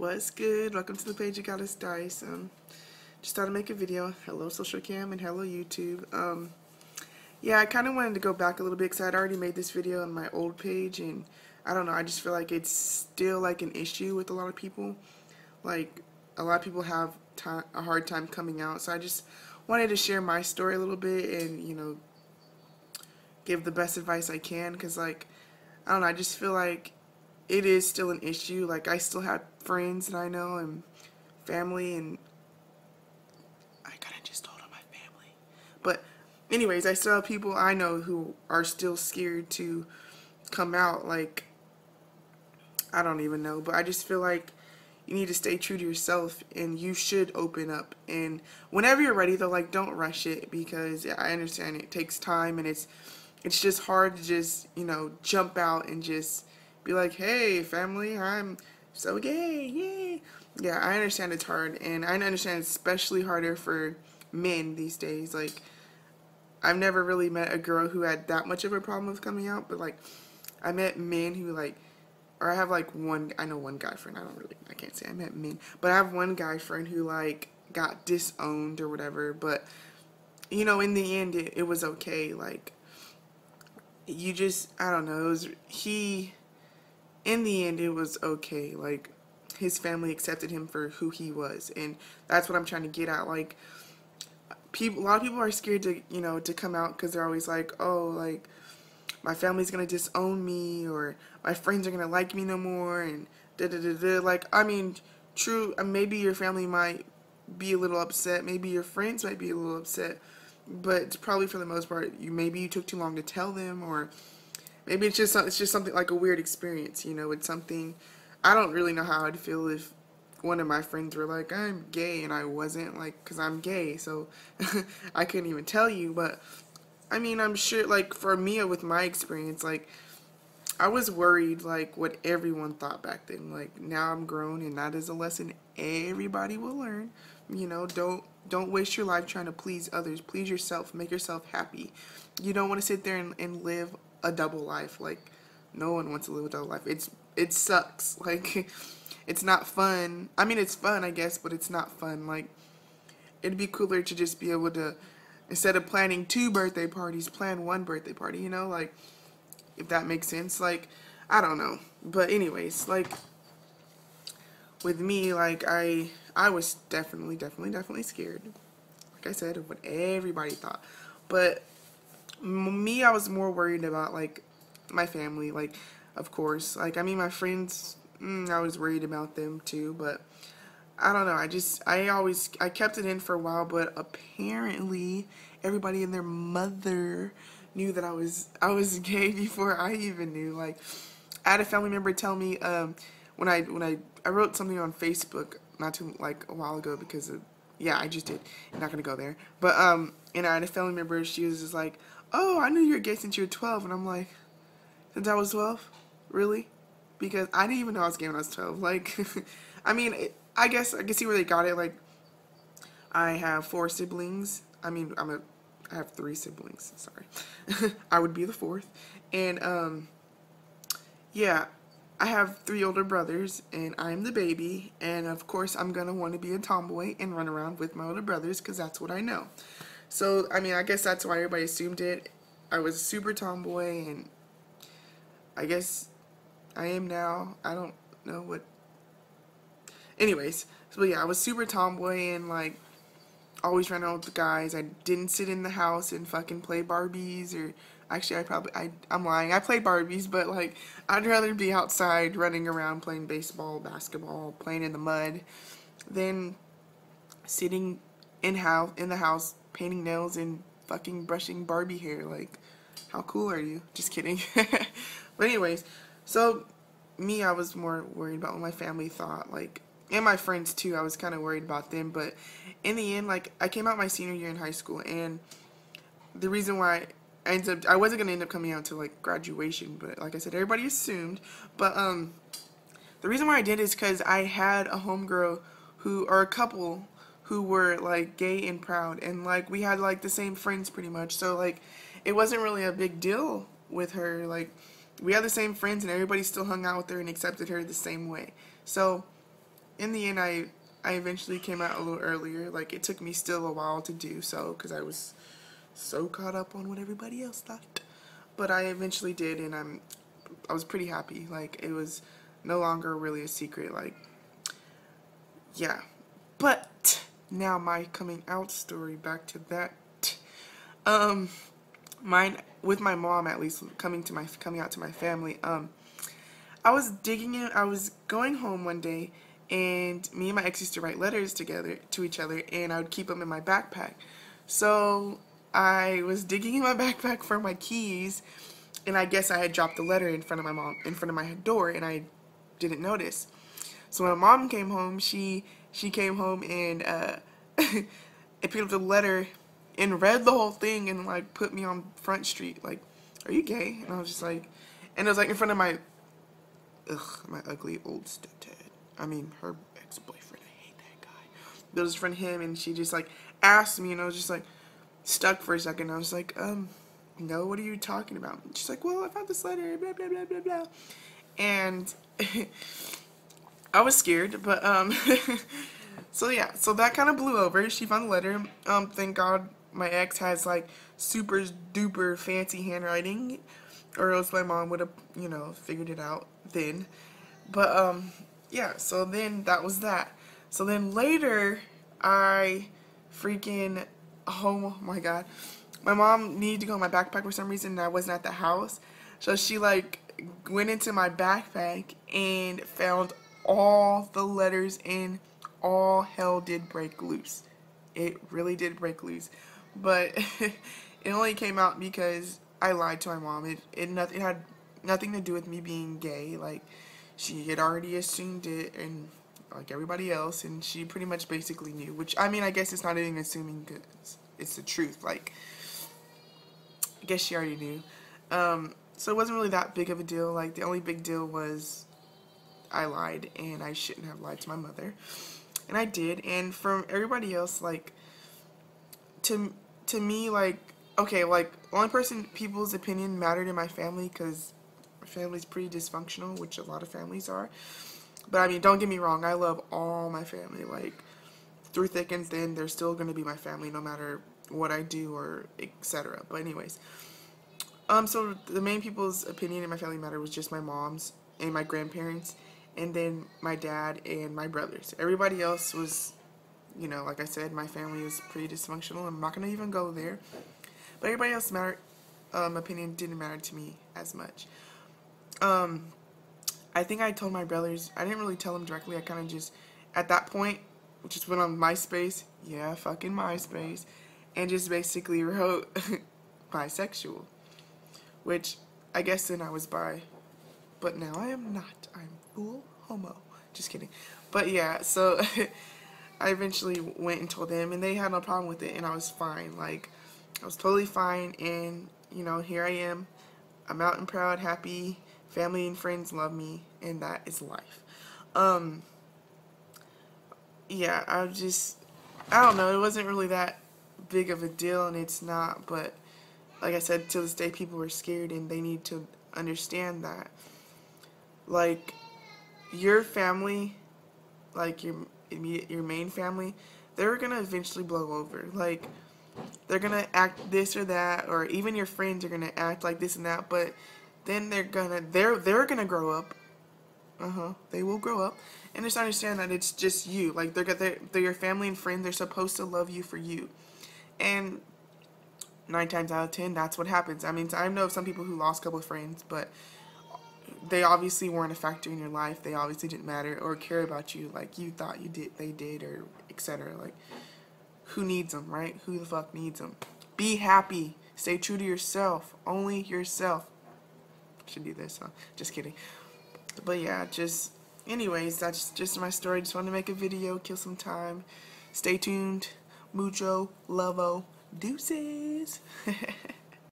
What's good? Welcome to the page of Goddess Dice. Just thought I'd make a video. Hello Social Cam and hello YouTube. Yeah, I kind of wanted to go back a little bit because I'd already made this video on my old page, and I don't know, I just feel like it's still like an issue with a lot of people. Like, a lot of people have a hard time coming out, so I just wanted to share my story a little bit and, you know, give the best advice I can, because, like, I don't know, I just feel like it is still an issue. Like, I still have friends that I know and family, and I kind of just told on my family. But anyways, I still have people I know who are still scared to come out. Like, I don't even know, but I just feel like you need to stay true to yourself, and you should open up. And whenever you're ready, though, like, don't rush it, because yeah, I understand it takes time, and it's just hard to just, you know, jump out and just be like, hey, family, I'm so gay, yay. Yeah, I understand it's hard, and I understand it's especially harder for men these days. Like, I've never really met a girl who had that much of a problem with coming out, but, like, I met men who, like, or I have, like, I know one guy friend, I can't say I met men, but I have one guy friend who, like, got disowned or whatever, but, you know, in the end, it was okay. Like, you just, I don't know, in the end, it was okay. Like, his family accepted him for who he was, and that's what I'm trying to get at. Like, a lot of people are scared to, you know, to come out, because they're always like, oh, like, my family's gonna disown me, or my friends are gonna like me no more, and da-da-da-da. Like, I mean, true, maybe your family might be a little upset, maybe your friends might be a little upset, but probably for the most part, maybe you took too long to tell them, or maybe it's just something like a weird experience, you know. It's something, I don't really know how I'd feel if one of my friends were like, I'm gay, and I wasn't, like, because I'm gay, so I couldn't even tell you. But I mean, I'm sure, like, for me, with my experience, like, I was worried, like, what everyone thought back then. Like, now I'm grown, and that is a lesson everybody will learn. You know, don't waste your life trying to please others. Please yourself. Make yourself happy. You don't want to sit there and live a double life. Like, no one wants to live a double life. It sucks. Like, it's not fun. I mean, it's fun, I guess, but it's not fun. Like, it'd be cooler to just be able to, instead of planning 2 birthday parties, plan 1 birthday party, you know? Like, if that makes sense. Like, I don't know. But anyways, like, with me, like, I was definitely scared. Like I said, of what everybody thought. But me, I was more worried about, like, my family. Like, of course. Like, I mean, my friends, I was worried about them too. But I don't know. I kept it in for a while. But apparently, everybody and their mother knew that I was gay before I even knew. Like, I had a family member tell me when I wrote something on Facebook not too, like, a while ago, because yeah, I just did. I'm not gonna go there. But and I had a family member. She was just like, "Oh, I knew you were gay since you were 12," and I'm like, "Since I was 12, really?" Because I didn't even know I was gay when I was 12. Like, I mean, I guess I can see where they got it. Like, I have 4 siblings. I mean, I have 3 siblings. Sorry, I would be the 4th, and yeah, I have 3 older brothers, and I'm the baby, and of course I'm gonna want to be a tomboy and run around with my older brothers, because that's what I know. So, I mean, I guess that's why everybody assumed it. I was super tomboy, and I guess I am now. I don't know what. Anyways, so yeah, I was super tomboy, and, like, always ran around with the guys. I didn't sit in the house and fucking play Barbies, or actually, I'm lying. I played Barbies, but, like, I'd rather be outside running around playing baseball, basketball, playing in the mud, than sitting in the house painting nails and fucking brushing Barbie hair. Like, how cool are you? Just kidding. But anyways, so me, I was more worried about what my family thought, like, and my friends too. I was kind of worried about them, but in the end, like, I came out my senior year in high school, and the reason why I wasn't gonna end up coming out until, like, graduation, but like I said, everybody assumed. But the reason why I did is because I had a homegirl or a couple who were, like, gay and proud, and, like, we had, like, the same friends pretty much. So, like, it wasn't really a big deal with her. Like, we had the same friends, and everybody still hung out with her and accepted her the same way. So in the end, I eventually came out a little earlier. Like, it took me still a while to do so because I was so caught up on what everybody else thought. But I eventually did, and I was pretty happy. Like, it was no longer really a secret. Like, yeah. But now my coming out story, back to that. Mine with my mom, at least coming out to my family. I was digging in. I was going home one day, and me and my ex used to write letters together to each other, and I would keep them in my backpack. So I was digging in my backpack for my keys, and I guess I had dropped the letter in front of my door, and I didn't notice. So when my mom came home, she came home and and picked up the letter and read the whole thing and like put me on Front Street. Like, are you gay? And I was just like, and it was like in front of my ugly old stepdad. I mean, her ex-boyfriend. I hate that guy. But it was in front of him, and she just like asked me, and I was just like stuck for a second. I was like, no, what are you talking about? And she's like, well, I found this letter, blah blah blah blah blah, and I was scared, but so yeah, so that kind of blew over. She found the letter. Thank God my ex has like super duper fancy handwriting, or else my mom would have, you know, figured it out then. But yeah, so then that was that. So then later I freaking, oh my God, my mom needed to go in my backpack for some reason, and I wasn't at the house. So she like went into my backpack and found all the letters, and all hell did break loose. It really did break loose. But it only came out because I lied to my mom. It had nothing to do with me being gay. Like, she had already assumed it, and like everybody else, and she pretty much basically knew. Which, I mean, I guess it's not even assuming because it's the truth. Like, I guess she already knew. So it wasn't really that big of a deal. Like, the only big deal was I lied, and I shouldn't have lied to my mother. And I did. And from everybody else, like, to me, like, okay, like, the only person people's opinion mattered in my family, because my family's pretty dysfunctional, which a lot of families are. But, I mean, don't get me wrong, I love all my family. Like, through thick and thin, they're still going to be my family no matter what I do or etc. But anyways, so the main people's opinion in my family matter was just my mom's and my grandparents, and then my dad and my brothers. Everybody else was, you know, like I said, my family is pretty dysfunctional. I'm not going to even go there. But everybody else's opinion didn't matter to me as much. I think I told my brothers, I didn't really tell them directly. I kind of just, at that point, just went on MySpace, yeah, fucking MySpace, and just basically wrote bisexual, which I guess then I was bi, but now I am not. I'm full homo. Just kidding. But yeah, so I eventually went and told them, and they had no problem with it, and I was fine. Like, I was totally fine, and, you know, here I am. I'm out and proud, happy, family and friends love me, and that is life. Yeah, I don't know, it wasn't really that big of a deal, and it's not, but like I said, to this day, people were scared, and they need to understand that, like, your family, like, your main family, they're gonna eventually blow over. Like, they're gonna act this or that, or even your friends are gonna act like this and that, but then they're gonna grow up. They will grow up, and just understand that it's just you. Like, they're your family and friends. They're supposed to love you for you, and 9 times out of 10, that's what happens. I mean, I know of some people who lost a couple of friends, but they obviously weren't a factor in your life. They obviously didn't matter or care about you like you thought they did, or etc. Like, who needs them, right? Who the fuck needs them? Be happy. Stay true to yourself. Only yourself. Should do this, huh? Just kidding. But yeah, anyways, that's just my story. Just wanted to make a video, kill some time. Stay tuned. Mucho lovo. Deuces.